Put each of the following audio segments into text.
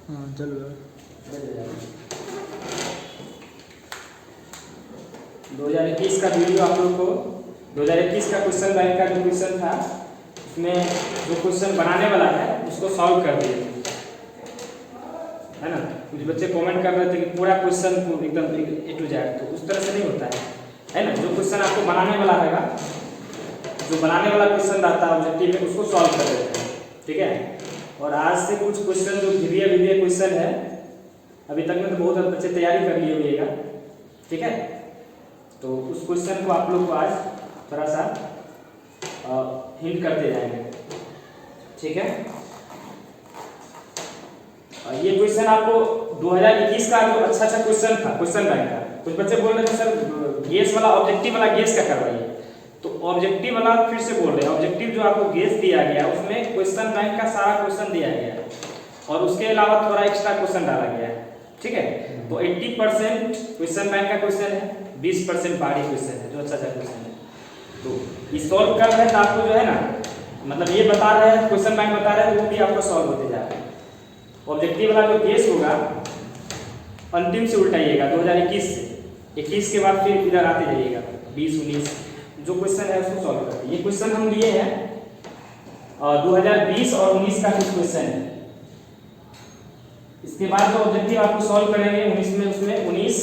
हाँ चलो 2021 का वीडियो आप लोग को 2021 का क्वेश्चन बैंक का जो क्वेश्चन था उसमें जो क्वेश्चन बनाने वाला है उसको सॉल्व कर दिए है ना। कुछ बच्चे कमेंट कर रहे थे कि पूरा क्वेश्चन को एकदम ए टू जेड, तो उस तरह से नहीं होता है ना। जो क्वेश्चन आपको बनाने वाला रहेगा, जो बनाने वाला क्वेश्चन रहता है ऑब्जेक्टिव में, उसको सॉल्व कर देते हैं, ठीक है। और आज से कुछ क्वेश्चन जो वीडियो क्वेश्चन है, अभी तक में तो बहुत बच्चे तैयारी कर लिए होइएगा, ठीक है। तो उस क्वेश्चन को आप लोग को आज थोड़ा सा हिंट करते जाएंगे, ठीक है। ये क्वेश्चन आपको 2021 का जो अच्छा क्वेश्चन था क्वेश्चन बैंक का, कुछ बच्चे बोल रहे थे सर गेस वाला ऑब्जेक्टिव वाला गेस का करवाइए, तो ऑब्जेक्टिव वाला फिर से बोल रहे हैं। ऑब्जेक्टिव जो आपको गेस दिया गया उसमें क्वेश्चन बैंक का सारा क्वेश्चन दिया गया है और उसके अलावा थोड़ा एक्स्ट्रा क्वेश्चन डाला गया है, ठीक है। तो 80% क्वेश्चन बैंक का क्वेश्चन है, 20% बाहरी क्वेश्चन है जो अच्छा क्वेश्चन है। तो ये सॉल्व कर रहे हैं तो आपको जो है ना, मतलब ये बता रहे हैं क्वेश्चन बैंक बता रहे हैं, वो भी आपको सॉल्व होते जा रहा है। ऑब्जेक्टिव वाला जो गेस होगा अंतिम से उल्टाइएगा 2021 से, 21 के बाद फिर इधर आते जाइएगा 20 19 जो क्वेश्चन है उसको सॉल्व करते हैं। ये क्वेश्चन हम लिए हैं 2020 और 19 का कुछ क्वेश्चन है। इसके बाद जो ऑब्जेक्टिव आपको सॉल्व करेंगे 19 में, उसमें 19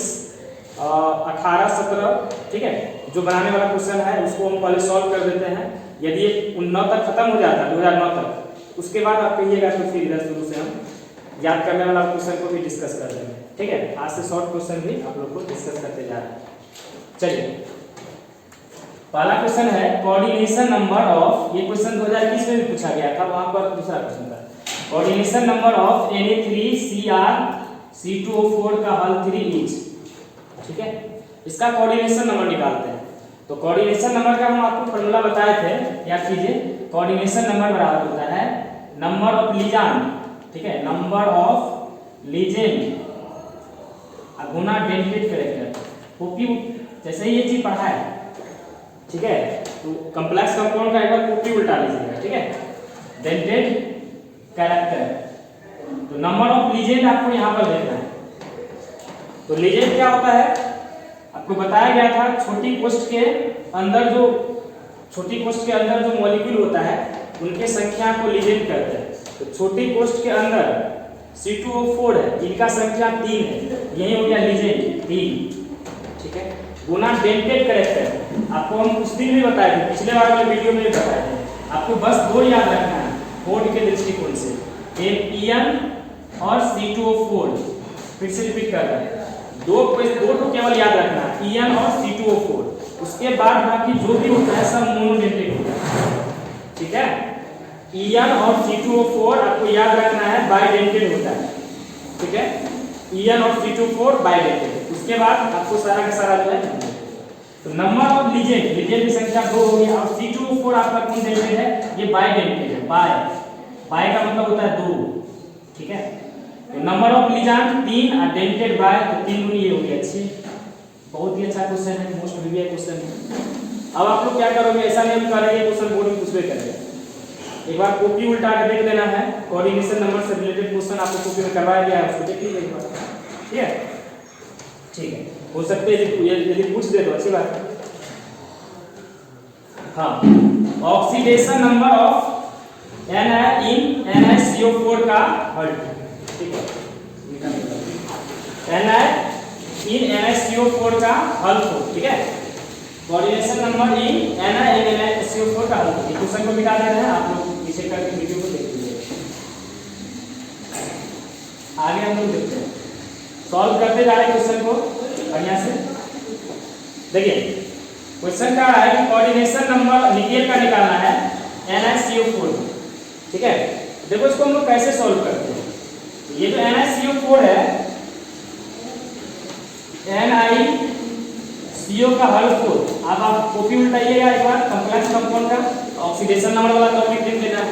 18 17, ठीक है, जो बनाने वाला क्वेश्चन है उसको हम पहले सॉल्व कर देते हैं। यदि ये 9 तक खत्म हो जाता है 2009 तक, उसके बाद आप कहिएगा तो फिर इधर शुरू से हम याद करने वाला क्वेश्चन को भी डिस्कस कर लेंगे, ठीक है। आज से शॉर्ट क्वेश्चन भी आप लोग को डिस्कस करते जा रहे हैं। चलिए पहला क्वेश्चन है कोऑर्डिनेशन नंबर ऑफ, ये क्वेश्चन 2021 में भी पूछा गया था, वहां पर दूसरा क्वेश्चन था। Coordination number of Na3Cr C2O4 का हल 3 इज, ठीक है। इसका कोऑर्डिनेशन नंबर निकालते हैं। तो कोऑर्डिनेशन नंबर का हम आपको फॉर्मूला बताए थे, याद कीजिए। कोऑर्डिनेशन नंबर बराबर होता है नंबर ऑफ लीजेंड, ठीक है, number of legend Guna dentate character. Copy जैसे ये चीज पढ़ा है, ठीक है, तो कॉम्प्लेक्स कंपाउंड का एक बार कॉपी उल्टा लीजिएगा, ठीक है, डेंटेड कैरेक्टर। तो नंबर ऑफ लीजेंड आपको यहां पर देखना है। तो लीजेंड क्या होता है आपको बताया गया था, छोटी कोष्ठ के अंदर जो मॉलिक्यूल होता है उनके संख्या को लीजेंड कहते हैं। तो छोटी कोष्ठ के अंदर C2O4 है, इनका संख्या 3 है, यही हो गया लीजेंड 3, ठीक है, गुना डेंटेड कैरेक्टर। आपको हम उस दिन भी बताए थे, पिछले बार वाले वीडियो में भी बताए थे। आपको बस 2 याद रखना है कोड के दृष्टिकोण से, एक EN और C2O4। फिर से रिपीट कर रहे हैं, दो तो केवल याद रखना है, EN और C2O4। उसके बाद बाकी जो भी होता है सब मोनोडेंटेड होता है, ठीक है। EN और C2O4 आपको याद रखना है बाइडेंटेड होता है, ठीक है, EN और C2O4 बाइडेंटेड। उसके बाद आपको सारा का सारा जो है, तो नंबर ऑफ लीजेंड की संख्या 2 हो गई, और C2O4 आपका कौन डेंटेड है, ये बाइडेंटेड है। बाय का मतलब होता है 2, ठीक है। तो नंबर ऑफ लीजेंड 3 और डेंटेड बाय, तो 3 गुनी ये हो गया। अच्छी, बहुत ही अच्छा क्वेश्चन है, मोस्ट प्रीवियस क्वेश्चन है। अब आप लोग क्या करोगे, ऐसा नहीं करेंगे क्वेश्चन बोर्ड में पूछबे करेंगे, एक बार कॉपी उल्टा के देख लेना है। कोऑर्डिनेशन नंबर से रिलेटेड क्वेश्चन आपको कॉपी में करवाया गया है, उसको देख लीजिए एक बार, ठीक है, ठीक है। हो सकते है यदि पूछ दे तो अच्छी बात है। हाँ, oxidation number of Na in NaCO4 का हल, ठीक है, Na in NaCO4 का हल को, ठीक है। Coordination number in Na in NaCO4 का हल। ये क्वेश्चन को मिटा देना है, आप लोग पीछे करके वीडियो को देख लीजिए। आगे हम लोग देखते हैं, सॉल्व करते जा रहे हैं क्वेश्चन को बढ़िया से। देखिए क्वेश्चन का है कि कोऑर्डिनेशन नंबर निकेल का निकालना है NaCO4, ठीक है। देखो इसको हम लोग कैसे सॉल्व करते हैं। ये जो NaCO4 है, NiCO का हल 4। अब आप कॉपी उल्टाइएगा एक बार, कॉम्प्लेक्स कंपाउंड का ऑक्सीडेशन नंबर वाला टॉपिक लिख देना है।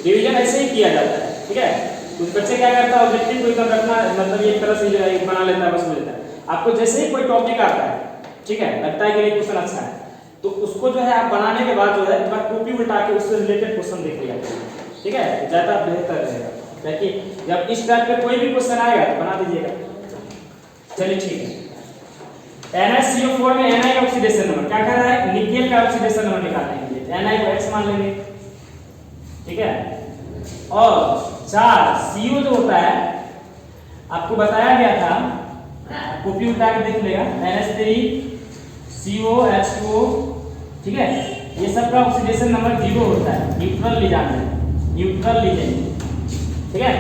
रिवीजन ऐसे ही किया जाता है, ठीक है। कुछ बच्चे क्या करता है, ऑब्जेक्टिव को एकदम रखना, मतलब एक तरह से बना लेता है, बस हो जाता है। आपको जैसे ही कोई टॉपिक आता है, ठीक है, लगता है कि ये क्वेश्चन अच्छा है, तो उसको जो है आप बनाने के बाद जो है एक बार कॉपी उल्टा के उससे रिलेटेड क्वेश्चन देख लिया, ठीक है, ज्यादा बेहतर रहेगा। ताकि जब इस टाइप का कोई भी क्वेश्चन आएगा तो बना दीजिएगा। चलिए ठीक है। NaCO4 में Na का ऑक्सीडेशन नंबर क्या कह रहा है, निकेल का ऑक्सीडेशन नंबर निकालने के लिए Na को X मान लेंगे, ठीक है। और 4 CO जो होता है आपको बताया गया था, कॉपी उठा के देख लेगा, NH3COH2O, ठीक है। ये सब का ऑक्सीडेशन नंबर 0 होता है, न्यूट्रल लिगैंड है, न्यूट्रल लिगैंड, ठीक है।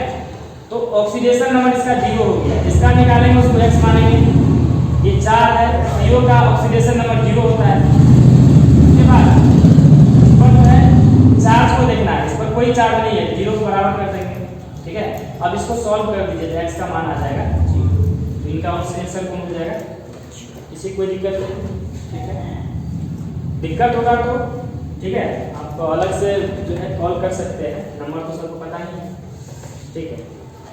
तो ऑक्सीडेशन नंबर इसका 0 हो गया, इसका निकालेंगे उसको X मानेंगे। ये 4 है, CO का ऑक्सीडेशन नंबर 0 होता है। उसके बाद पर जो है चार्ज को देखना है, इस पर कोई चार्ज नहीं है, 0 को बराबर कर देंगे, ठीक है। अब इसको सॉल्व कर दीजिए, X का मान आ जाएगा, तो इनका आंसर कौन हो जाएगा, इसी कोई दिक्कत नहीं, ठीक है। दिक्कत होगा तो ठीक है आप अलग से जो है कॉल कर सकते हैं, नंबर तो सबको पता ही है, ठीक है।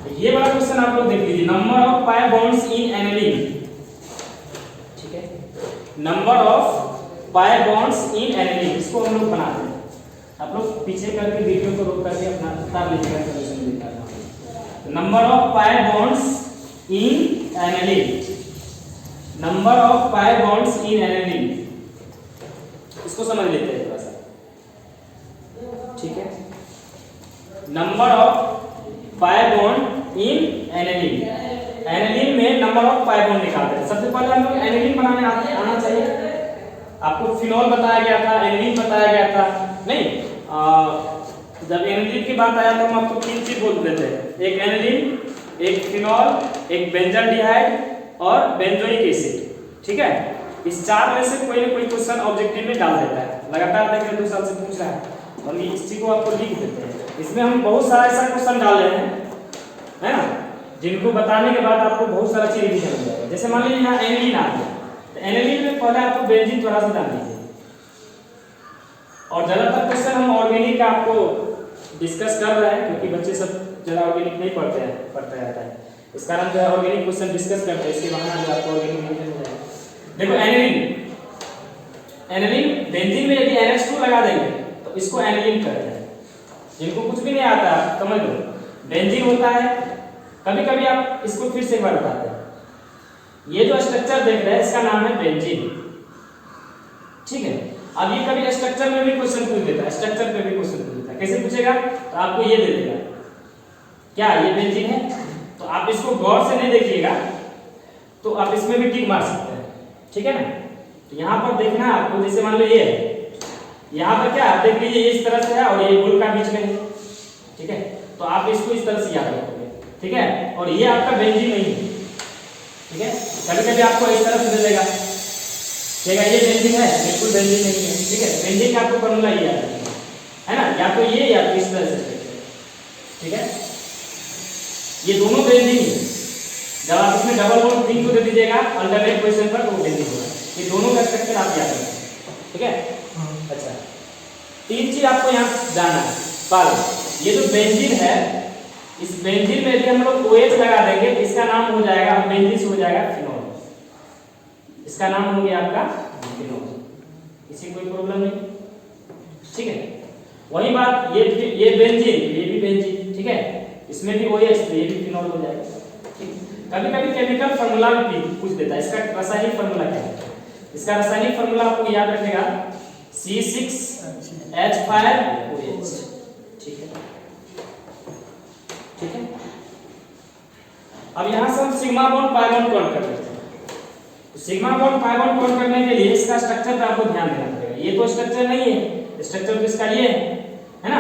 तो ये वाला क्वेश्चन आप लोग देख लीजिए, number of pi bonds in aniline, ठीक है। Number of pi bonds in aniline, इसको हम लोग बनाते हैं। आप लोग पीछे करके वीडियो को रोक करके अपना उतार लीजिएगा, सॉल्यूशन निकालना। Number of pi bonds in aniline, number of pi bonds in aniline, इसको समझ लेते हैं थोड़ा सा, ठीक है। Number of pi bond in aniline, aniline में नंबर ऑफ पाई बॉन्ड निकालते हैं। सबसे पहले हम लोग एनिलीन बनाने आना चाहिए। आपको फिनॉल बताया गया था, एनिलीन बताया गया था, नहीं जब एनिलीन की बात आया तो हम आपको 3 चीज बोल देते हैं, एक एनिलीन, एक फिनॉल, एक बेंजाल्डिहाइड और बेंजोइक एसिड, ठीक है। इस 4 में से कोई ना कोई क्वेश्चन ऑब्जेक्टिव में डाल देता है, लगातार देख रहे 2 साल से पूछ रहा है, और इस चीज को आपको लिख देते हैं। इसमें हम बहुत सारा ऐसा क्वेश्चन डाल रहे हैं, है ना, जिनको बताने के बाद आपको बहुत सारा चीज रिवीजन हो जाएगा। जैसे मान लीजिए यहाँ एनिलीन आ गया, तो एनिलीन में पहले आपको बेंजीन थोड़ा सा डाल दीजिए, और ज्यादातर क्वेश्चन हम ऑर्गेनिक का आपको डिस्कस कर रहे हैं, क्योंकि बच्चे सब ज्यादा ऑर्गेनिक नहीं पढ़ते रहता है, इस कारण जो है ऑर्गेनिक क्वेश्चन डिस्कस करते हैं, इसके बहाने जो आपको ऑर्गेनिक मिल जाएगा। देखो एनिलीन बेंजीन में यदि NH2 लगा देंगे तो इसको एनिलीन कहते हैं। जिनको कुछ भी नहीं आता समझ लो, बेंजीन होता है, कभी कभी आप इसको फिर से एक बार बताते हैं। ये जो स्ट्रक्चर देख रहे हैं इसका नाम है बेंजीन, ठीक है। अब ये कभी स्ट्रक्चर में भी क्वेश्चन पूछ देता है, स्ट्रक्चर पे भी क्वेश्चन पूछ देता है। कैसे पूछेगा, तो आपको ये दे देगा, क्या ये बेंजीन है, तो आप इसको गौर से नहीं देखिएगा, तो आप इसमें भी टिक मार सकते हैं, ठीक है ना। तो यहाँ पर देखना है आपको, जैसे मान लो ये है, यहाँ पर क्या देख लीजिए, ये इस तरह से है और ये गोल का बीच में है, ठीक है। तो आप इसको इस तरह से याद रखोगे, ठीक है। और ये आपका बेंजीन नहीं है, ठीक है। कभी कभी आपको इस तरह से दे देगा, ठीक है, ये बेंजीन है, बिल्कुल बेंजीन नहीं है, ठीक है। बेंजीन का आपको फॉर्मूला ये याद रखना है ना, या तो ये या तो इस तरह से, ठीक है। ये दोनों बेंजीन है, जब आप इसमें डबल बॉन्ड 3 को दे दीजिएगा अल्टरनेट पोजीशन पर, तो वो बेंजीन होगा। ये दोनों का स्ट्रक्चर आप याद रखें, ठीक है। अच्छा, 3 चीज आपको यहाँ जानना है। पहले ये जो बेंजीन है, इस बेंजीन में यदि हम लोग OH लगा देंगे, इसका नाम हो जाएगा, बेंजीन से हो जाएगा फिनॉल, इसका नाम हो गया आपका फिनॉल, इसी कोई प्रॉब्लम नहीं, ठीक है। वही बात ये बेंजीन, ये भी बेंजीन, ठीक है, इसमें भी OH, तो ये भी फिनॉल हो जाएगा, ठीक। कभी कभी केमिकल फार्मूला भी पूछ देता है, इसका रासायनिक फार्मूला क्या है, इसका रासायनिक फार्मूला आपको याद रखेगा, C6H5OH, ठीक है, ठीक है। अब यहाँ से हम sigma bond pi bond count कर लेते हैं। तो sigma bond pi bond count करने के लिए इसका स्ट्रक्चर पे आपको ध्यान देना पड़ेगा। ये तो स्ट्रक्चर नहीं है, स्ट्रक्चर तो इसका ये है ना।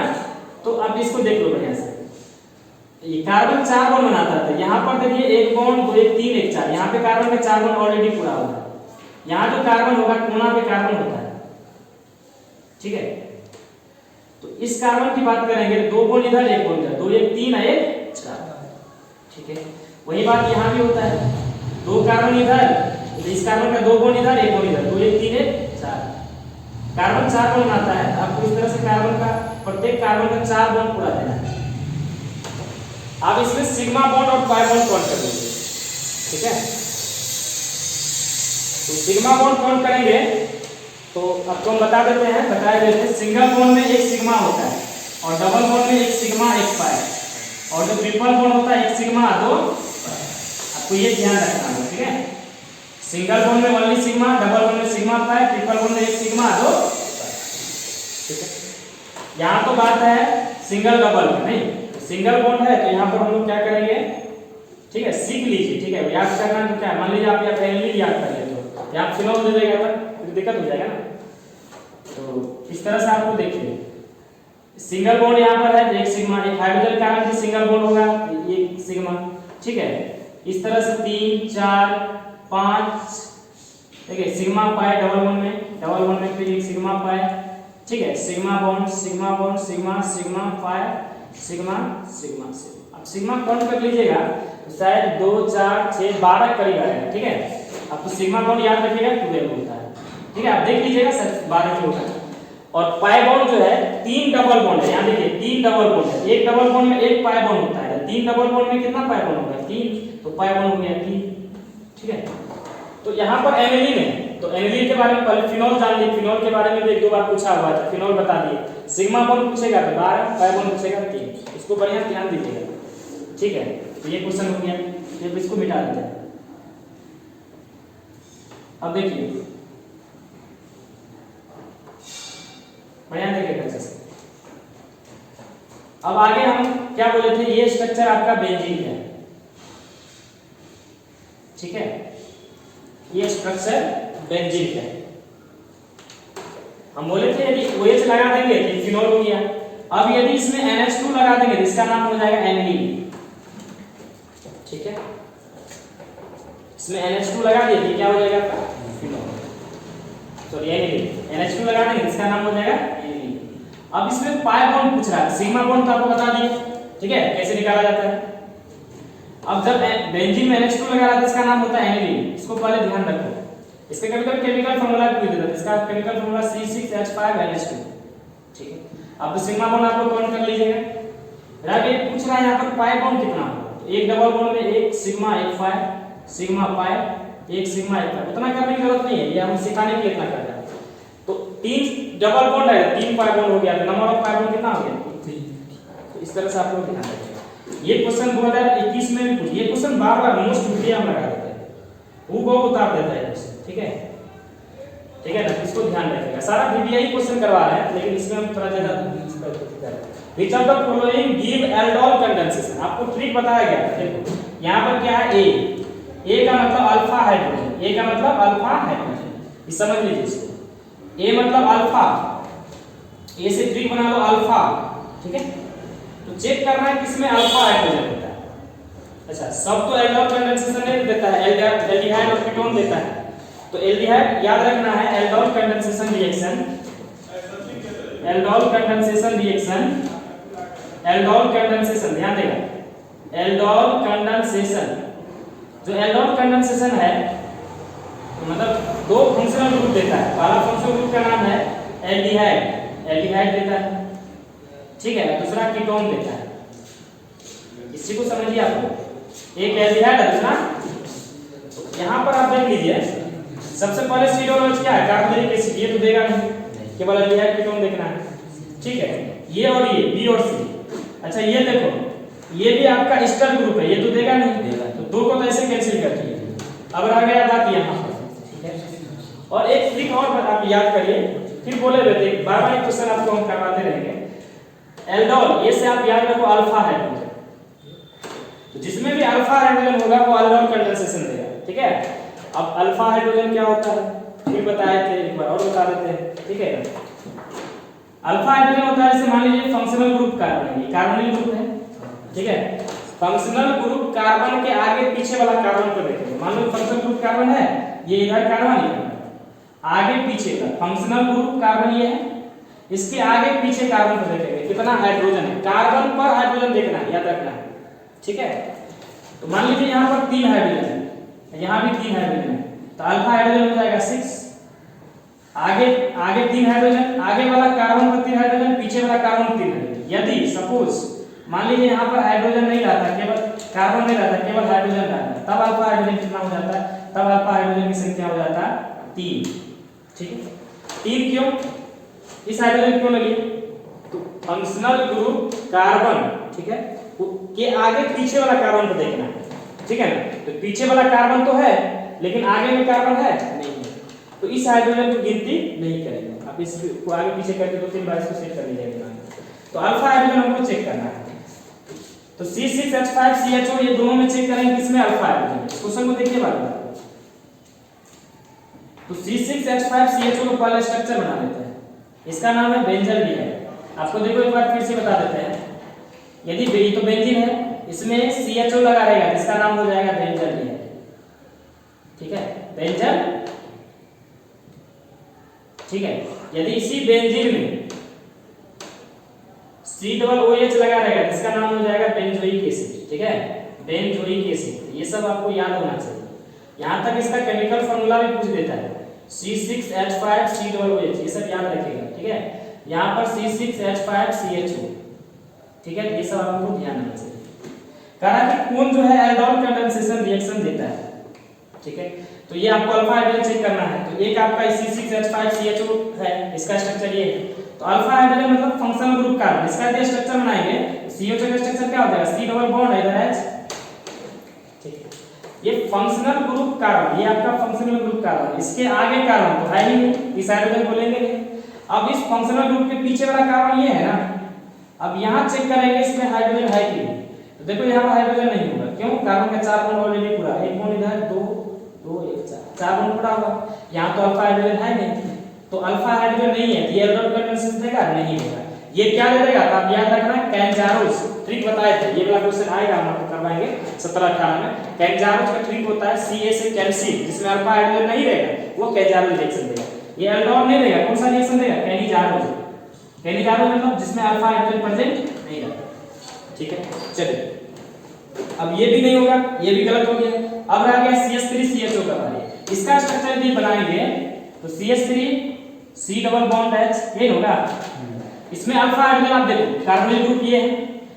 तो आप इसको देख लो बढ़िया से, ये कार्बन 4 बॉन्ड बनाता था, यहाँ पर देखिए 1 बॉन्ड 2 1 3 1 4, यहाँ पे कार्बन में 4 बॉन्ड ऑलरेडी पूरा हुआ है। यहाँ जो कार्बन होगा कोना पे कार्बन होता है, ठीक है। तो इस कार्बन की बात करेंगे, 2 बॉन्ड इधर 1 बॉन्ड इधर, 2 1 3 1 4, ठीक है। वही बात यहाँ भी होता है, 2 कार्बन इधर, तो इस कार्बन का 2 बॉन्ड इधर 1 बॉन्ड इधर, 2 1 3 1 4, कार्बन 4 बॉन्ड आता है। आपको इस तरह से कार्बन का प्रत्येक कार्बन का 4 बॉन्ड पूरा देना है। आप इसमें सिग्मा बॉन्ड और पाई बॉन्ड काउंट कर लीजिए, ठीक है। तो सिग्मा बॉन्ड काउंट करेंगे तो आपको हम बताए देते हैं, सिंगल बॉन्ड में एक सिग्मा होता है और डबल बॉन्ड में एक सिग्मा एक पाई, और जो ट्रिपल बॉन्ड होता है 1 सिग्मा 2 आपको ये ध्यान रखना है, ठीक है। सिंगल बॉन्ड में ओनली सिग्मा, डबल बॉन्ड में सिग्मा पाई, ट्रिपल बॉन्ड में 1 सिग्मा 2, ठीक है। यहाँ तो बात है सिंगल डबल का, नहीं सिंगल बॉन्ड है तो यहाँ पर हम लोग क्या करेंगे, ठीक है, सीख लीजिए, ठीक है। याद करना तो क्या है, मान लीजिए आप या पहले याद कर लेते हो या आप फिनोल दे देगा तो दिक्कत हो जाएगा ना। तो इस तरह से आपको देखिए सिंगल बॉन्ड यहाँ पर है 1 सिग्मा, एक हाइड्रोजन कार्बन की सिंगल बॉन्ड होगा 1 सिग्मा, ठीक है। इस तरह से 3 4 5, देखिए सिग्मा पाई डबल बॉन्ड में फिर 1 सिग्मा पाई, ठीक है। Sigma bond sigma bond sigma sigma pi sigma sigma sigma. अब सिग्मा काउंट कर लीजिएगा तो शायद 2 4 6 12 करीब आएगा, ठीक है। अब तो सिग्मा बॉन्ड याद रखिएगा 12 होता है, ठीक है। आप देख लीजिएगा सर 12 होता है। और पाई बॉन्ड जो है 3 डबल बॉन्ड है, यहाँ देखिए 3 डबल बॉन्ड है, एक डबल बॉन्ड में 1 पाई बॉन्ड होता है, 3 डबल बॉन्ड में कितना पाई बॉन्ड होगा 3, तो पाई बॉन्ड हो गया 3, ठीक है। तो यहाँ पर एनिलीन है तो एनिलीन के बारे में पहले फिनोल जान लीजिए, फिनोल के बारे में भी 1-2 बार पूछा हुआ था, फिनोल बता दिए। सिग्मा बॉन्ड पूछेगा तो 12, पाई बॉन्ड पूछेगा 3, इसको बढ़िया ध्यान दीजिएगा, ठीक है। तो ये क्वेश्चन हो गया, ये इसको मिटा देते हैं। अब देखिए बढ़िया देखिएगा अच्छे से। अब आगे हम क्या बोले थे, ये स्ट्रक्चर आपका बेंजीन है, ठीक है। ये स्ट्रक्चर बेंजीन है। हम बोले थे यदि OH लगा देंगे तो फिनोल हो गया। अब यदि इसमें NH2 लगा देंगे तो इसका नाम हो जाएगा एनिलीन, ठीक है। इसमें NH2 लगा दिए क्या हो जाएगा आपका फिनोल, सॉरी एनिलीन। NH2 लगा देंगे इसका नाम हो जाएगा एनिलीन। अब इसमें पाई बॉन्ड पूछ रहा है, सिग्मा बॉन्ड तो आपको बता दिए, ठीक है, कैसे निकाला जाता है। अब जब बेंजीन में NH2 लगा रहा था इसका नाम होता है एनिलीन, इसको पहले ध्यान रखो। इसका केमिकल फार्मूला पूछ देता है, इसका केमिकल फार्मूला C6H5NH2, ठीक है। अब सिग्मा बॉन्ड आप लोग काउंट कर लीजिएगा। अब ये पूछ रहा है यहाँ पर पाई बॉन्ड कितना होगा, तो एक डबल बॉन्ड में 1 सिग्मा 1 पाई, सिग्मा पाई 1 सिग्मा 1 पाई, उतना करने की जरूरत नहीं है, ये हम सिखाने के लिए इतना कर रहे हैं। तो 3 डबल बॉन्ड है, 3 पाई बॉन्ड हो गया, तो नंबर ऑफ पाई बॉन्ड कितना हो गया 3। तो इस तरह से आप लोग ध्यान रखिएगा। ये क्वेश्चन 2021 में भी पूछा, ये क्वेश्चन बार-बार मोस्ट मीडियम लगा देते हैं, वो को उतार देता है क्वेश्चन, ठीक है, ठीक है ना। इसको ध्यान रखिएगा, सारा VBI क्वेश्चन करवा रहे हैं लेकिन इसमें हम थोड़ा ज्यादा which of the following give aldol condensation. आपको ट्रिक बताया गया, देखो यहाँ पर क्या है, ए का मतलब अल्फा हाइड्रोजन, ए का मतलब अल्फा हाइड्रोजन, ये समझ लीजिए इसको। ए मतलब अल्फा, ए से ट्रिक बना लो अल्फा, ठीक है। तो चेक करना है किसमें अल्फा हाइड्रोजन होता है। अच्छा सब तो एल्डोल कंडेंसेशन नहीं देता है, एल्डिहाइड और कीटोन देता है। तो एल्डिहाइड याद रखना है, aldol condensation reaction, aldol condensation reaction, aldol condensation ध्यान देगा, एल्डोल कंडेंसेशन। जो एल्डोल कंडेंसेशन है तो मतलब 2 फंक्शनल ग्रुप देता है। पहला फंक्शनल ग्रुप का नाम है एल्डिहाइड, एल्डिहाइड देता है, ठीक है। दूसरा कीटोन देता है, इसी को समझिए आपको, एक एल्डिहाइड है दूसरा। तो यहाँ पर आप देख लीजिए सबसे पहले सीडोलोज क्या है, कार्बोनिक एसिड, ये तो देगा नहीं, केवल एल्डिहाइड कीटोन देखना है, ठीक है। ये और ये बी और सी। अच्छा ये देखो ये भी आपका एस्टर ग्रुप है, ये तो देगा नहीं, तो 2 को तो ऐसे कैंसिल कर दिए। अब रह गया बात यहाँ पर, ठीक है। और एक ट्रिक और आप याद करिए, फिर बोले रहते बार-बार एक क्वेश्चन आपको हम करवाते रहेंगे। एल्डोल ये से आप याद रखो अल्फा हाइड्रोजन, तो जिसमें भी अल्फा हाइड्रोजन होगा वो एल्डोल कंडेंसेशन देगा, ठीक है। अब अल्फा हाइड्रोजन क्या होता है फिर बताए थे, एक बार और बता देते हैं, ठीक है। अल्फा हाइड्रोजन होता है जैसे मान लीजिए फंक्शनल ग्रुप कार्बन है, ये कार्बोनिल ग्रुप है, ठीक है। फंक्शनल ग्रुप कार्बन के आगे पीछे वाला कार्बन को देखेंगे। मान लो फंक्शनल ग्रुप कार्बन है, ये इधर कार्बन है, आगे पीछे का फंक्शनल ग्रुप कार्बन ये है, इसके आगे पीछे कार्बन को देखेंगे कितना हाइड्रोजन है, कार्बन पर हाइड्रोजन देखना है, याद रखना है, ठीक है। तो मान लीजिए यहाँ पर 3 हाइड्रोजन है, यहाँ भी 3 हाइड्रोजन है, तो अल्फा हाइड्रोजन हो जाएगा 6, आगे 3 हाइड्रोजन, आगे वाला कार्बन पर 3 हाइड्रोजन, पीछे वाला कार्बन 3 हाइड्रोजन। यदि सपोज मान लीजिए यहाँ पर हाइड्रोजन नहीं रहता, केवल कार्बन नहीं रहता, केवल हाइड्रोजन रहता, तब अल्फा हाइड्रोजन कितना हो जाता है, तब अल्फा हाइड्रोजन की संख्या हो जाता है 3, ठीक है। 3 क्यों, इस हाइड्रोजन क्यों लगी, तो फंक्शनल ग्रुप कार्बन, ठीक है, के आगे पीछे वाला कार्बन को देखना है, ठीक है ना। तो पीछे वाला कार्बन तो है लेकिन आगे में कार्बन है नहीं है, तो इस हाइड्रोजन को गिनती नहीं करेंगे। आप इसको आगे पीछे करके 2-3 बार इसको सेट कर लीजिएगा। तो अल्फा हाइड्रोजन हमको चेक करना है, तो C6H5CHO ये दोनों में चेक करेंगे किसमें अल्फा हाइड्रोजन। क्वेश्चन को देखिए बार बार। तो C6H5CHO को पहले स्ट्रक्चर बना लेते हैं, इसका नाम है बेंजल भी है। आपको देखो एक बार फिर से बता देते हैं, यदि ये तो बेंजीन है, इसमें CHO लगा रहेगा, इसका नाम हो जाएगा बेंजल भी है, ठीक है, बेंजल, ठीक है। यदि इसी बेंजीन में COOH लगा रहेगा, इसका नाम हो जाएगा बेंजोइक एसिड, ठीक है, बेंजोइक एसिड। ये सब आपको याद होना चाहिए। यहां तक इसका केमिकल फार्मूला भी पूछ देता है, C6H5COOH, ये सब याद रखिएगा, ठीक है। यहाँ पर C6H5CHO, ठीक है, ये सब आपको ध्यान रखना चाहिए। कहा कि कौन जो है एल्डोल कंडेंसेशन रिएक्शन देता है, ठीक है। तो ये आपको अल्फा हाइड्रोजन चेक करना है। तो एक आपका C6H5CHO है, इसका स्ट्रक्चर ये है। तो अल्फा हाइड्रोजन मतलब फंक्शनल ग्रुप कार्बन, इसका यदि स्ट्रक्चर बनाएंगे COH का स्ट्रक्चर क्या हो जाएगा, C डबल बॉन्ड है इधर H, ठीक है। ये फंक्शनल ग्रुप कार्बन, ये आपका फंक्शनल ग्रुप कार्बन, इसके आगे कार्बन तो है ही नहीं, इस हाइड्रोजन को लेंगे नहीं। अब इस फंक्शनल ग्रुप के पीछे वाला कार्बन ये है ना, अब यहां चेक करेंगे इसमें हाइड्रोजन है कि नहीं। तो देखो यहां पर हाइड्रोजन नहीं होगा, क्यों, कार्बन का 4 बॉन्ड ऑलरेडी पूरा, एक बॉन्ड इधर 2 2 1 4 बॉन्ड पूरा होगा। यहां तो अल्फा हाइड्रोजन है नहीं, तो अल्फा हाइड्रोजन नहीं है, ये एल्डोल कंडेंसेशन देगा नहीं होगा। ये क्या दे देगा, आप याद रखना, कैंजारोस ट्रिक बताए थे, ये वाला क्वेश्चन आएगा, हम आपको करवाएंगे 17-18 में। कैंजारोस का ट्रिक होता है Ca से कैल्शियम, जिसमें अल्फा हाइड्रोजन नहीं रहेगा वो कैंजारोस रिएक्शन देगा। ये एल्डोल नहीं देगा, कौन सा रिएक्शन देगा, कैनिजारोस। कैनिजारोस मतलब जिसमें अल्फा हाइड्रोजन प्रेजेंट नहीं रहता, ठीक है। चलिए अब ये भी नहीं होगा, ये भी गलत हो गया। अब रह गया CH3CHO का बारे, इसका स्ट्रक्चर यदि बनाएंगे तो CH3 C double bond H, ये होगा। इसमें अल्फा हाइड्रोजन आप देखो कार्बोनिल ग्रुप ये है,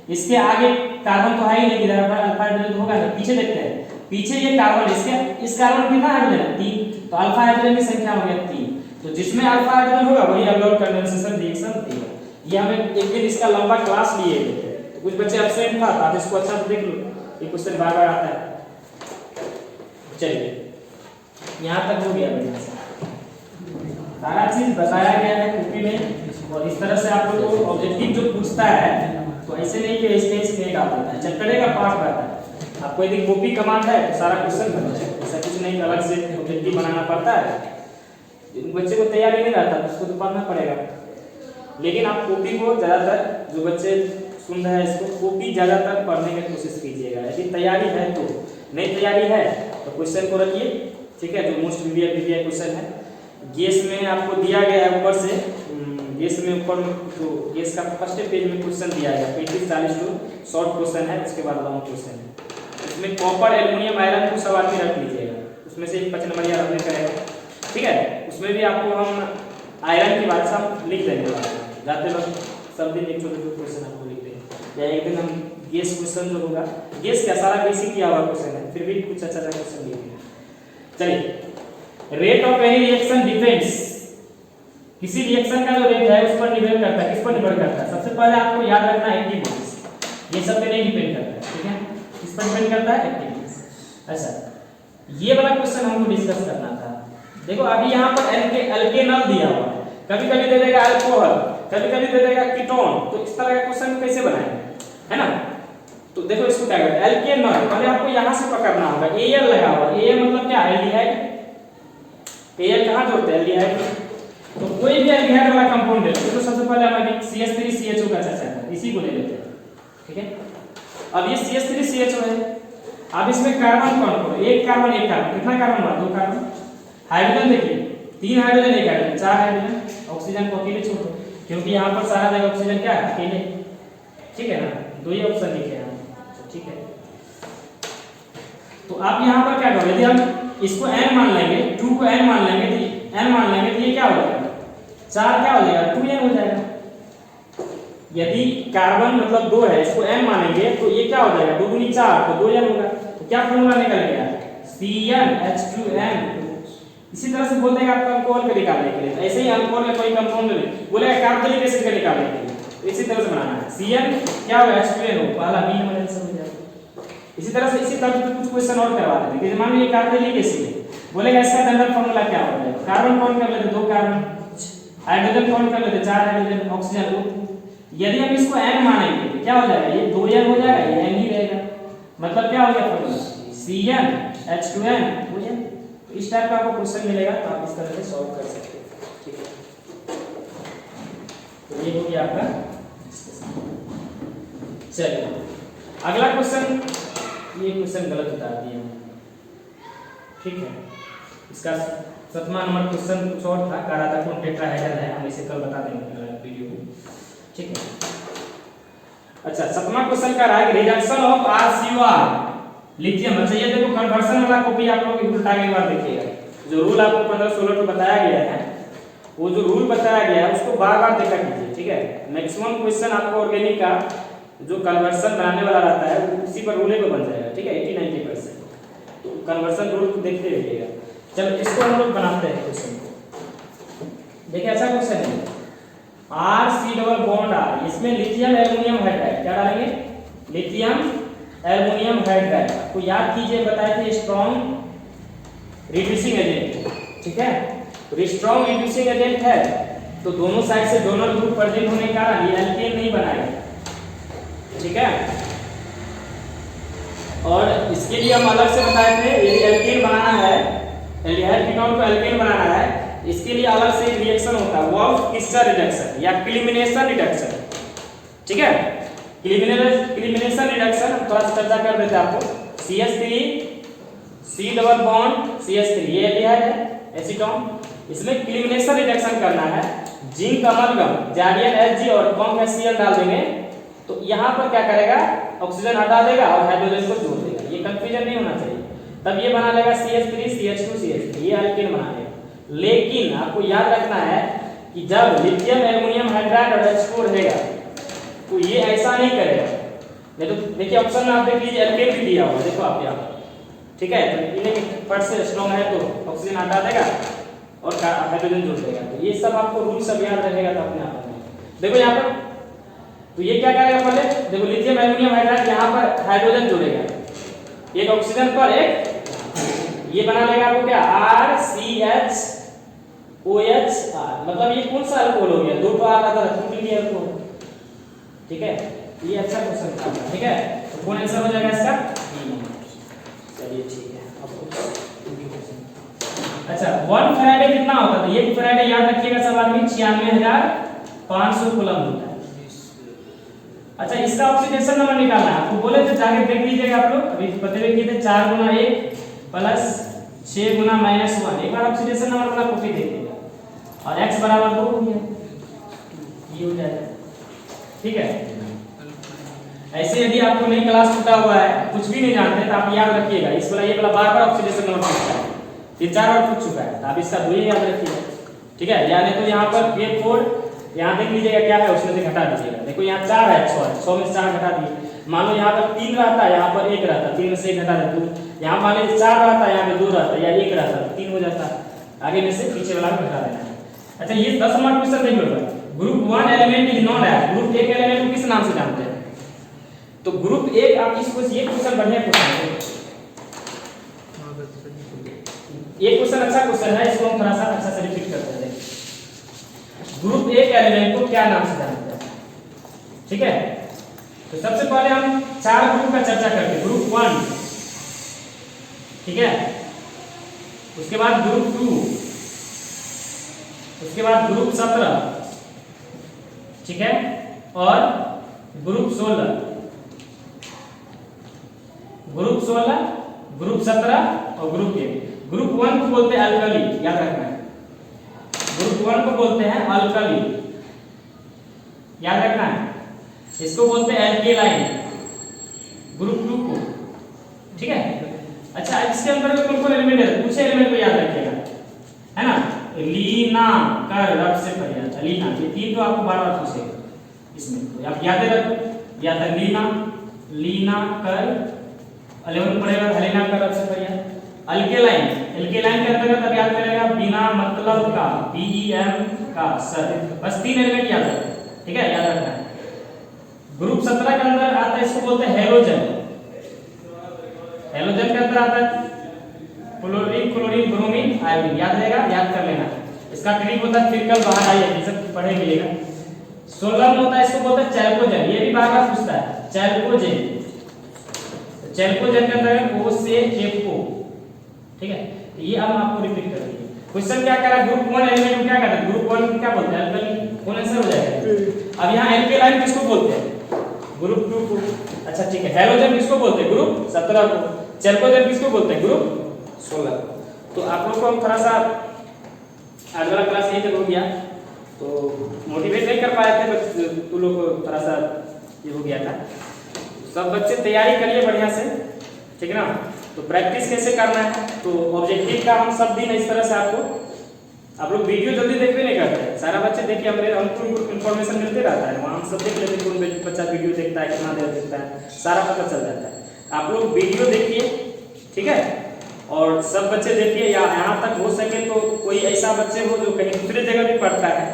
इसके आगे कार्बन तो है ही नहीं, इधर अल्फा हाइड्रोजन होगा नहीं। पीछे देखते हैं, पीछे ये कार्बन, इसके इस कार्बन में कितना हाइड्रोजन है, 3, तो अल्फा हाइड्रोजन की संख्या हो गया 3। तो जिसमें अल्फा हाइड्रोजन होगा वही एल्डोल कंडेंसेशन रिएक्शन देगा। ये हम एक दिन इसका लंबा क्लास लिए थे, तो कुछ बच्चे एब्सेंट था, आप इसको अच्छा से देख लो, ये क्वेश्चन बार-बार आता है। चलिए यहां तक हो गया, बढ़िया से सारा चीज बताया गया है कॉपी में। और इस तरह से आप लोग को ऑब्जेक्टिव जो पूछता है तो ऐसे नहीं कि स्टेज पे डाल देता है, चैप्टर का पार्ट रहता है। आपको यदि कॉपी कमांड है तो सारा क्वेश्चन बन जाएगा, ऐसा कुछ नहीं अलग से ऑब्जेक्टिव बनाना पड़ता है। बच्चे को तैयारी नहीं रहता तो उसको तो पढ़ना पड़ेगा। लेकिन आप कॉपी को ज्यादातर, जो बच्चे सुन रहे हैं इसको, कॉपी ज्यादातर पढ़ने की कोशिश कीजिएगा। यदि तैयारी है तो, नहीं तैयारी है तो क्वेश्चन को रखिए, ठीक है, जो मोस्ट वीवीआई क्वेश्चन है। गैस में आपको दिया गया है ऊपर से, गैस में ऊपर जो गैस का फर्स्ट पेज में क्वेश्चन दिया गया 35-40 जो शॉर्ट क्वेश्चन है, उसके बाद लॉन्ग क्वेश्चन है। इसमें कॉपर, एल्युमिनियम, आयरन को सब आदमी रख लीजिएगा, उसमें से एक 5 नंबर याद रखने करेगा, ठीक है। उसमें भी आपको हम आयरन की बात सब लिख देंगे, जाते वक्त सब दिन एक छोटे-छोटे क्वेश्चन आपको लिख देंगे, या एक दिन हम गैस क्वेश्चन जो होगा, गैस का सारा बेसिक किया हुआ क्वेश्चन है, फिर भी कुछ अच्छा क्वेश्चन लिखेंगे। चलिए, rate of any reaction depends, किसी रिएक्शन का जो रेट है उस पर डिपेंड करता है, किस पर डिपेंड करता है, सबसे पहले आपको याद रखना है एक्टिविटीज, ये सब पे नहीं डिपेंड करता है, ठीक है, किस पर डिपेंड करता है, एक्टिविटीज। अच्छा, ये वाला क्वेश्चन हमको डिस्कस करना था। देखो अभी यहाँ पर एल्केनल दिया हुआ है, कभी-कभी दे देगा अल्कोहल, कभी-कभी दे देगा कीटोन, तो इस तरह का क्वेश्चन कैसे बनाएंगे, है ना। तो देखो इसको क्या करते हैं, एल्केनल पहले आपको यहाँ से पकड़ना होगा, एल लगा हुआ, एल मतलब क्या, एल्डिहाइड, एल कहाँ जोड़ते हैं, एल्डिहाइड। तो कोई भी एल्डिहाइड वाला कंपाउंड ले लो, तो सबसे पहले हमारे CH3CHO का चर्चा है, इसी को ले लेते हैं, ठीक है। अब ये CH3CHO है, अब इसमें कार्बन कौन, एक कार्बन, कितना कार्बन हुआ, 2 कार्बन। हाइड्रोजन देखिए, 3 हाइड्रोजन, 1 हाइड्रोजन, 4 हाइड्रोजन। ऑक्सीजन को अकेले छोड़ दो, क्योंकि यहाँ पर सारा जगह ऑक्सीजन क्या है, अकेले, ठीक है ना, 2 ही ऑप्शन लिखे हैं, ठीक है। तो आप यहाँ पर क्या करोगे, यदि हम इसको n मान लेंगे, 2 को n मान लेंगे, तो n मान लेंगे तो ये क्या हो जाएगा, 4 क्या हो जाएगा, 2n हो जाएगा। यदि कार्बन मतलब 2 है, इसको n मानेंगे तो ये क्या हो जाएगा, 2 दूनी 4 तो 2n होगा। तो क्या फॉर्मूला निकल गया, CnH2n। इसी तरह से बोलते हैं आपको अल्कोहल का निकालने के लिए, तो ऐसे ही अल्कोहल का कोई कंपाउंड नहीं बोलेगा कार्बोनिक एसिड का निकालने के लिए, तो इसी तरह से बनाना है। Cn क्या होगा, H2n हो, पहला बी नंबर आंसर हो जाएगा। इसी तरह से इसी तरह के कुछ क्वेश्चन और करवा देंगे। जैसे मान लीजिए कार्बोनिक एसिड बोलेगा, इसका जनरल फॉर्मूला क्या होता है? कार्बन काउंट कर लेते 2 कार्बन, हाइड्रोजन काउंट कर लेते 4 हाइड्रोजन, ऑक्सीजन 2। यदि हम इसको n मानेंगे तो क्या हो जाएगा? ये 2n हो जाएगा, ये n ही रहेगा। मतलब क्या हो गया फॉर्मूला? CnH2n हो जाए। तो इस टाइप का आपको क्वेश्चन मिलेगा तो आप इस तरह से सॉल्व कर सकते हैं। ठीक है, तो ये हो गया आपका डिस्कशन। चलिए अगला क्वेश्चन, ये क्वेश्चन गलत बता दिया, ठीक है। इसका 7वां नंबर क्वेश्चन कुछ और था, कह रहा था कौन टेट्राहेड्रल है, हम इसे कल बता देंगे वीडियो में, ठीक है। अच्छा 7वां क्वेश्चन का रहा है रिडक्शन ऑफ RCOR लिथियम। अच्छा ये देखो कन्वर्शन वाला कॉपी आप लोग उल्टा एक बार देखिएगा। जो रूल आपको 15-16 को बताया गया है, वो जो रूल बताया गया है उसको बार-बार देखा कीजिए, ठीक है। मैक्सिमम क्वेश्चन आपको ऑर्गेनिक का जो कन्वर्शन बनाने वाला रहता है उसी पर रूल पे बन जाएगा, ठीक है, 80-90%। तो कन्वर्शन रूल को देखते रहिएगा। चलो इसको हम लोग बनाते हैं क्वेश्चन को। देखिए अच्छा क्वेश्चन है, RC डबल बॉन्ड R, इसमें लिथियम एल्युमिनियम हाइड्राइड क्या डालेंगे? Lithium aluminium hydride. आपको याद कीजिए बताए थे स्ट्रॉन्ग रिड्यूसिंग एजेंट, ठीक है। तो स्ट्रॉन्ग रिड्यूसिंग एजेंट है तो दोनों साइड से डोनर ग्रुप प्रेजेंट होने के कारण ये एल्केन नहीं बनाएगा, ठीक है। और इसके लिए हम अलग से बताए थे, यदि एल्केन बनाना है, एल्डिहाइड कीटोन को एल्केन बनाना है, इसके लिए अलग से एक रिएक्शन होता है, वोल्फ-किस्चर रिडक्शन या क्लिमिनेशन रिडक्शन, ठीक है। क्लिमिनेशन रिडक्शन थोड़ा सा चर्चा कर देते हैं आपको। CH3 C double bond CH3 ये एल्डिहाइड है, एसीटोन। इसमें क्लिमिनेशन रिडक्शन करना है, जिंक अमलगम जारियन Hg और कॉन्क HCl डाल देंगे तो यहाँ पर क्या करेगा? ऑक्सीजन हटा देगा और हाइड्रोजन को जोड़ देगा। ये कंफ्यूजन नहीं होना चाहिए। तब ये बना लेगा CH3 CH2 CH3, ये एल्केन बना देगा। लेकिन आपको याद रखना है कि जब लिथियम एल्युमिनियम हाइड्राइड और H2 रहेगा तो ये ऐसा नहीं करेगा। नहीं तो देखिए ऑप्शन में आप देख लीजिए एल्केन भी दिया हुआ, देखो आप यहाँ, ठीक है। तो इन्हें फट से स्ट्रॉन्ग है तो ऑक्सीजन हटा देगा और हाइड्रोजन जोड़ देगा। तो ये सब आपको रूल सब याद रहेगा तो अपने आप में देखो यहाँ पर। तो ये क्या करेगा? पहले देखो लिथियम एल्युमिनियम हाइड्राइड यहाँ पर हाइड्रोजन जोड़ेगा, एक ऑक्सीजन पर एक, ये बना लेगा आपको क्या? RCH OH। मतलब ये कौन सा अल्कोहल हो गया? 2 तो आ रहा था ट्रिपल अल्कोहल, ठीक है। ये अच्छा क्वेश्चन था, ठीक है। तो कौन आंसर हो जाएगा इसका? चलिए ठीक है। अच्छा 1 फैराडे कितना होता है? 1 फैराडे याद रखिएगा सब आदमी 96,500 कूलम होता है। अच्छा इसका ऑक्सीडेशन नंबर निकालना है आपको, बोले तो जाके देख लीजिएगा आप लोग। अभी बतेवे किए थे 4 × 1 + 6 × -1। एक बार ऑक्सीडेशन नंबर वाला कॉपी देख लीजिएगा और x बराबर 2 हो गया, ये हो जाएगा, ठीक है। ऐसे यदि आपको नहीं क्लास छूटा हुआ है, कुछ भी नहीं जानते तो आप याद रखिएगा इस वाला, ये वाला बार-बार ऑक्सीडेशन नंबर पूछता है, 3-4 बार पूछ चुका है। तो आप इसका 2 ही याद रखिएगा, ठीक है। यानी तो यहाँ पर K4 यहाँ देख लीजिएगा क्या है, उसमें से घटा दीजिएगा। देखो यहाँ 4 है, 100 में से 4 घटा दिए। मान लो यहाँ पर 3 रहता है, यहाँ पर 1 रहता है, 3 में से 1 घटा दे। तो यहाँ मान लीजिए 4 रहता है, यहाँ पे 2 रहता है या 1 रहता है, 3 हो जाता है। आगे में से पीछे वाला को घटा देना है। अच्छा ये 10 नंबर क्वेश्चन देख लो। Group 1 element is not add. Group 1 element को किस नाम से जानते हैं? तो ग्रुप 1 आप इसको, ये क्वेश्चन बढ़िया क्वेश्चन है, ये क्वेश्चन अच्छा क्वेश्चन है, इसको हम थोड़ा सा अच्छा से रिपीट करते हैं। ग्रुप 1 एलिमेंट को क्या नाम से जानते हैं, ठीक है। तो सबसे पहले हम 4 ग्रुप का चर्चा करते हैं। ग्रुप 1, ठीक है, उसके बाद ग्रुप 2, उसके बाद ग्रुप 17, ठीक है, और ग्रुप 16, ग्रुप 16, ग्रुप 17 और ग्रुप 1। ग्रुप 1 को बोलते हैं अल्कली, याद रखना है। ग्रुप 1 को बोलते हैं अल्कली, याद रखना है। इसको बोलते हैं एल्केलाइन, ग्रुप 2 को, ठीक है। अच्छा इसके अंदर में कौन-कौन एलिमेंट है? कुछ एलिमेंट को याद रखिएगा, है ना। लीना, कर, रब से पर्याप्त, लीना, ये 3 तो आपको बार-बार पूछेगा इसमें, तो आप याद रखो। या तो लीना, लीना, कर, 11 पढ़ेगा, हेलिना, कर, रब से पर्याप्त। अल्केलाइन, अल्केलाइन के अंतर्गत अब याद करेगा बिना मतलब का, BEM का, सर। बस 3 एलिमेंट याद रखना, ठीक है, याद रखना है। ग्रुप 17 के अंदर आता है, इसको बोलते हैं हेलोजन, हैलोजन के अंदर आता है क्लोरीन, क्लोरीन, ब्रोमीन, आयोडीन। याद रहेगा, याद कर लेना। इसका ट्रिक होता है, फिर कल बाहर आइए, ये सब पढ़े मिलेगा। सोलर होता है, इसको बोलते हैं चैल्कोजेन। ये भी बार बार पूछता है, चैल्कोजेन। चैल्कोजेन के अंदर है O से F O, ठीक है। ये अब आपको रिपीट कर दिए। क्वेश्चन क्या करा, ग्रुप 1 एलिमेंट को क्या कहते हैं, ग्रुप 1 को क्या बोलते हैं, अल्कली। कौन आंसर हो जाएगा। अब यहाँ एल्केलाइन किसको बोलते हैं, ग्रुप 2 को। अच्छा ठीक है, हैलोजन किसको बोलते हैं, ग्रुप 17 को। चैल्कोजेन किसको बोलते हैं, ग्रुप 16 को। तो आप लोग को हम थोड़ा सा आज वाला क्लास यही तक हो गया, तो मोटिवेट नहीं कर पाए थे, बस तुम लोग को थोड़ा सा ये हो गया था। सब बच्चे तैयारी करिए बढ़िया से, ठीक है ना। तो प्रैक्टिस कैसे करना है, तो ऑब्जेक्टिव का हम सब दिन इस तरह से आप लोग वीडियो जल्दी देखते नहीं करते। सारा बच्चे देखिए, हमको इन्फॉर्मेशन मिलते रहता है, वहाँ हम सब देख लेते हैं कौन बच्चा वीडियो देखता है, कितना देर देखता है, सारा पता चल जाता है। आप लोग वीडियो देखिए, ठीक है, और सब बच्चे देखिए, या यहाँ तक हो सके तो कोई ऐसा बच्चे हो जो कहीं दूसरे जगह भी पढ़ता है,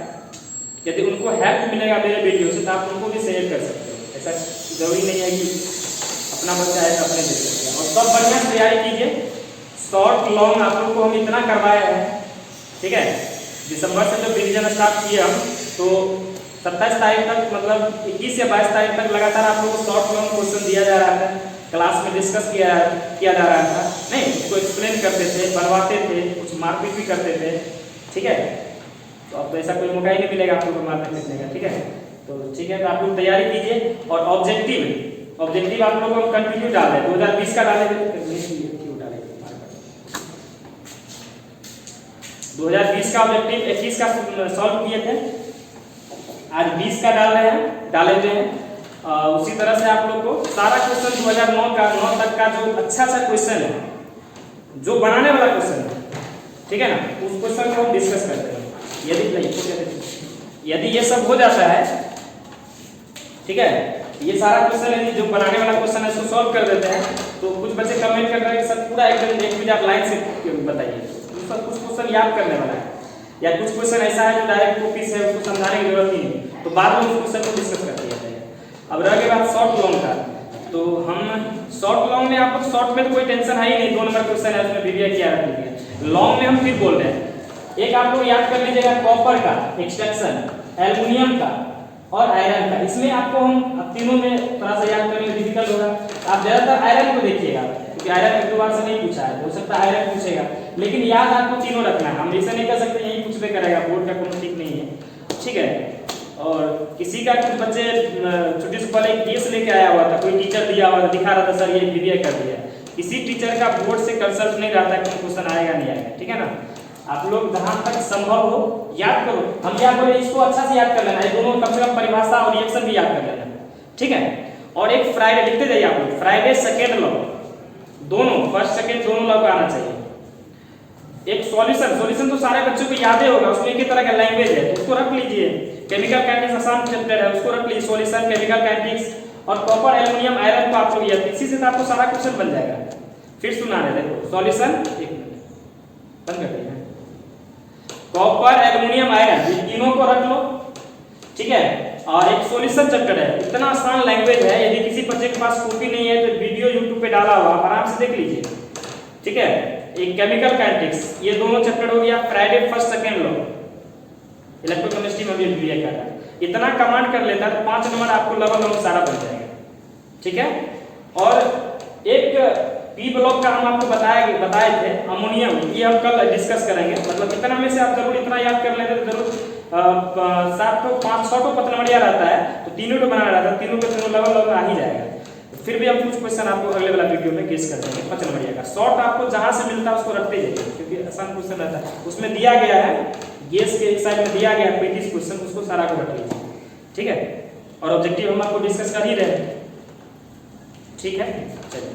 यदि उनको हेल्प मिलेगा मेरे वीडियो से तो आप उनको भी शेयर कर सकते हो। ऐसा जरूरी नहीं है कि अपना बच्चा है तो अपने देख सकते हैं। और सब बढ़िया से तैयारी कीजिए। शॉर्ट लॉन्ग आप लोग को हम इतना करवाए हैं, ठीक है। दिसंबर से जब रिवीजन स्टार्ट किया हम, तो 27 तारीख तक, मतलब 21 या 22 तारीख तक लगातार आप लोगों को शॉर्ट लॉन्ग क्वेश्चन दिया जा रहा था, क्लास में डिस्कस किया जा रहा था, नहीं उसको एक्सप्लेन करते थे, बनवाते थे, कुछ मारपीट भी करते थे, ठीक है। तो अब तो ऐसा कोई मौका ही नहीं मिलेगा आप लोगों को मारने पीटने का, ठीक है। तो ठीक है, तो आप लोग तैयारी कीजिए। और ऑब्जेक्टिव आप लोगों को कंटिन्यू डालें, 2020 का डालें, 2020 का ऑब्जेक्टिव 21 का सॉल्व किए थे, आज 20 का डाले हुए हैं। उसी तरह से आप लोग को सारा क्वेश्चन 2009 का 9 तक का जो अच्छा सा क्वेश्चन है, जो बनाने वाला क्वेश्चन है, ठीक है ना, उस क्वेश्चन को हम डिस्कस करते हैं। यदि ये सब हो जाता है, ठीक है, ये सारा क्वेश्चन है जो बनाने वाला क्वेश्चन है, इसको सॉल्व कर देते हैं, तो कुछ बच्चे कमेंट कर रहे हैं कि सर पूरा एकदम एक मिनट आप लाइन से बताइए। तो कुछ क्वेश्चन याद करने वाला है, या कुछ क्वेश्चन ऐसा है जो डायरेक्ट कॉपी से उसको समझाने की जरूरत ही नहीं, तो बाद में उस क्वेश्चन को डिस्कस करते हैं। अब रह गई बात शॉर्ट लॉन्ग का, तो हम शॉर्ट लॉन्ग में आप लोग शॉर्ट में तो कोई टेंशन है ही नहीं, 2 नंबर क्वेश्चन है उसमें वीडियो किया रख लीजिए। लॉन्ग में हम फिर बोल रहे हैं, एक आप लोग याद कर लीजिएगा, कॉपर का एक्सट्रैक्शन, एल्युमिनियम का और आयरन का। इसमें आपको हम तीनों में थोड़ा सा याद करने में डिफिकल्ट होगा। आप ज्यादातर आयरन को देखिएगा, क्योंकि आयरन 1-2 बार से नहीं पूछा है, हो सकता है आयरन पूछेगा, लेकिन याद आपको तीनों रखना है। हम ऐसा नहीं कर सकते यही पूछते करेगा, बोर्ड का कोई ठीक नहीं है, ठीक है। और किसी का कुछ बच्चे छुट्टी से पहले केस लेके आया हुआ था, कोई टीचर दिया हुआ दिखा रहा था, सर ये वीडियो कर दिया। किसी टीचर का बोर्ड से कंसल्ट नहीं रहता कि क्वेश्चन आएगा नहीं आएगा, ठीक है ना। आप लोग जहां तक संभव हो याद करो। हम क्या बोले, इसको अच्छा से याद कर लेना, ये दोनों कम से कम परिभाषा और रिएक्शन भी याद कर लेना, ठीक है। और एक फ्राइडे लिखते जाइए आप लोग, फ्राइडे सेकेंड लॉ, दोनों फर्स्ट सेकेंड दोनों लॉ को आना चाहिए। एक सॉल्यूशन तो सारे बच्चों को याद ही होगा, उसमें एक ही तरह का लैंग्वेज है, तो उसको रख लीजिए। केमिकल काइनेटिक्स आसान चैप्टर है, उसको रख लीजिए, सॉल्यूशन केमिकल काइनेटिक्स। और कॉपर एल्युमिनियम आयरन को आप लोग याद, इसी से आपको सारा क्वेश्चन बन जाएगा। फिर सुना रहे, देखो सॉल्यूशन, एक मिनट बंद कर दिया, कॉपर एल्युमिनियम आयरन, ये तीनों को रख लो, ठीक है। और एक सॉल्यूशन चैप्टर है, इतना आसान लैंग्वेज है, यदि किसी बच्चे के पास कॉपी नहीं है तो वीडियो YouTube पे डाला हुआ, आराम से देख लीजिए, ठीक है। एक केमिकल काइनेटिक्स, ये दोनों चैप्टर हो गया। Friday first second law, electrochemistry में भी वीडियो कर रहा है, इतना कमांड कर लेता है तो 5 नंबर आपको लगभग सारा बन जाएगा, ठीक है। और एक पी ब्लॉक का हम आपको बताए थे अमोनियम, ये हम कल डिस्कस करेंगे। मतलब इतना में से आप जरूर इतना याद कर लेते तो जरूर 7-5-6 पतनमड़िया रहता है, तो तीनों को बनाना रहता है, तीनों के तीनों लगभग आ ही जाएगा। फिर भी हम कुछ क्वेश्चन आपको अगले वाला वीडियो में गेस कर देंगे। 5 नंबरिया का शॉर्ट आपको जहां से मिलता है उसको रखते जाइए, क्योंकि आसान क्वेश्चन रहता है। उसमें दिया गया है, गेस के एक साइड में दिया गया है 35 क्वेश्चन, उसको सारा को रख लीजिए, ठीक है। और ऑब्जेक्टिव हम आपको डिस्कस कर ही रहे हैं, ठीक है। चलिए।